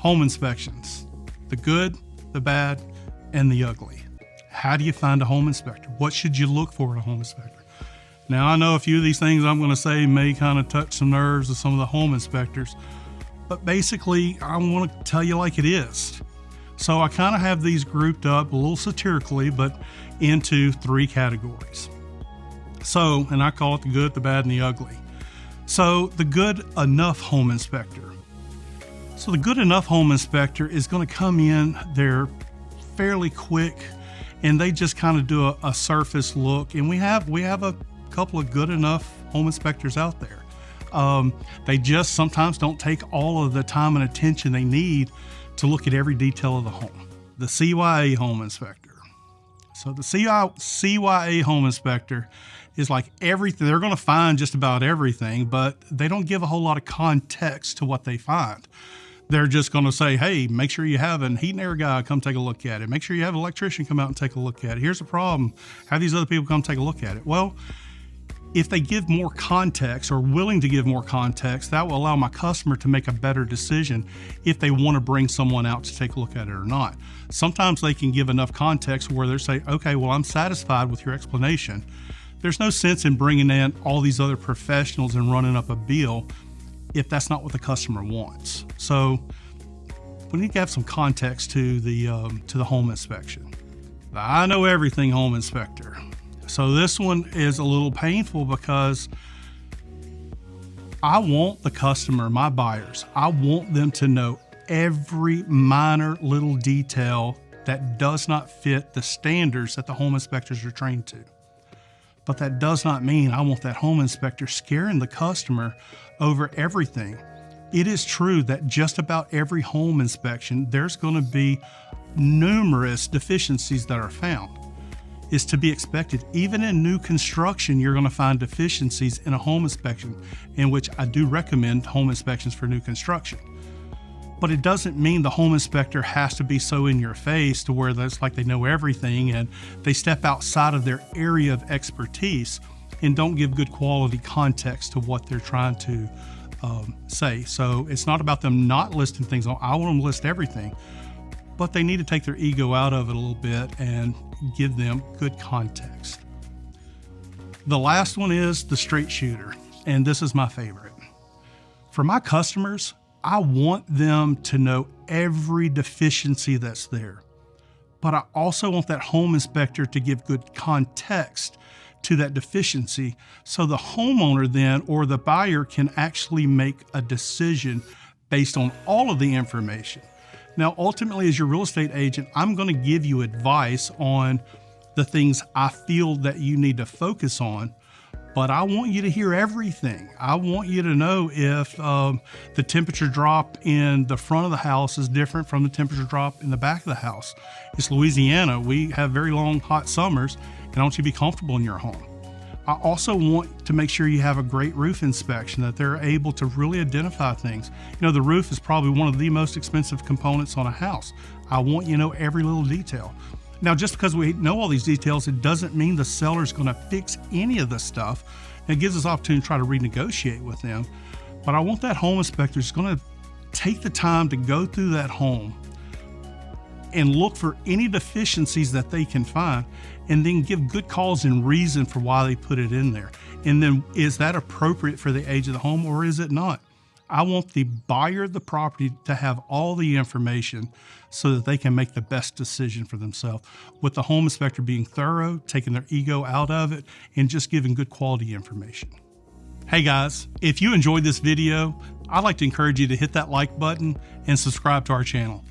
Home inspections, the good, the bad, and the ugly. How do you find a home inspector? What should you look for in a home inspector? Now, I know a few of these things I'm going to say may kind of touch some nerves of some of the home inspectors, but basically I want to tell you like it is. So I kind of have these grouped up a little satirically, but into 3 categories. So, and I call it the good, the bad, and the ugly. So the good enough home inspector. So the good enough home inspector is going to come in, they're fairly quick, and they just kind of do a surface look. And we have a couple of good enough home inspectors out there. They just sometimes don't take all of the time and attention they need to look at every detail of the home. The CYA home inspector. So the CYA home inspector is like everything. They're going to find just about everything, but they don't give a whole lot of context to what they find. They're just going to say, hey, make sure you have a heat and air guy come take a look at it. Make sure you have an electrician come out and take a look at it. Here's the problem. Have these other people come take a look at it. Well, if they give more context or willing to give more context, that will allow my customer to make a better decision if they want to bring someone out to take a look at it or not. Sometimes they can give enough context where they say, okay, well, I'm satisfied with your explanation. There's no sense in bringing in all these other professionals and running up a bill if that's not what the customer wants. So we need to have some context to the home inspection. I know everything home inspector. So this one is a little painful because I want the customer, my buyers, I want them to know every minor little detail that does not fit the standards that the home inspectors are trained to. But that does not mean I want that home inspector scaring the customer over everything. It is true that just about every home inspection, there's going to be numerous deficiencies that are found. It's to be expected. Even in new construction, you're going to find deficiencies in a home inspection, in which I do recommend home inspections for new construction. But it doesn't mean the home inspector has to be so in your face to where it's like they know everything and they step outside of their area of expertise and don't give good quality context to what they're trying to say. So it's not about them not listing things. I want them to list everything, but they need to take their ego out of it a little bit and give them good context. The last one is the straight shooter, and this is my favorite. For my customers, I want them to know every deficiency that's there, but I also want that home inspector to give good context to that deficiency so the homeowner then or the buyer can actually make a decision based on all of the information. Now, ultimately, as your real estate agent, I'm going to give you advice on the things I feel that you need to focus on, but I want you to hear everything. I want you to know if the temperature drop in the front of the house is different from the temperature drop in the back of the house. It's Louisiana. We have very long, hot summers, and I want you to be comfortable in your home. I also want to make sure you have a great roof inspection, that they're able to really identify things. You know, the roof is probably one of the most expensive components on a house. I want you to know every little detail. Now, just because we know all these details, it doesn't mean the seller's going to fix any of this stuff. It gives us opportunity to try to renegotiate with them. But I want that home inspector is going to take the time to go through that home and look for any deficiencies that they can find, and then give good cause and reason for why they put it in there. And then, is that appropriate for the age of the home or is it not? I want the buyer of the property to have all the information so that they can make the best decision for themselves, with the home inspector being thorough, taking their ego out of it, and just giving good quality information. Hey guys, if you enjoyed this video, I'd like to encourage you to hit that like button and subscribe to our channel.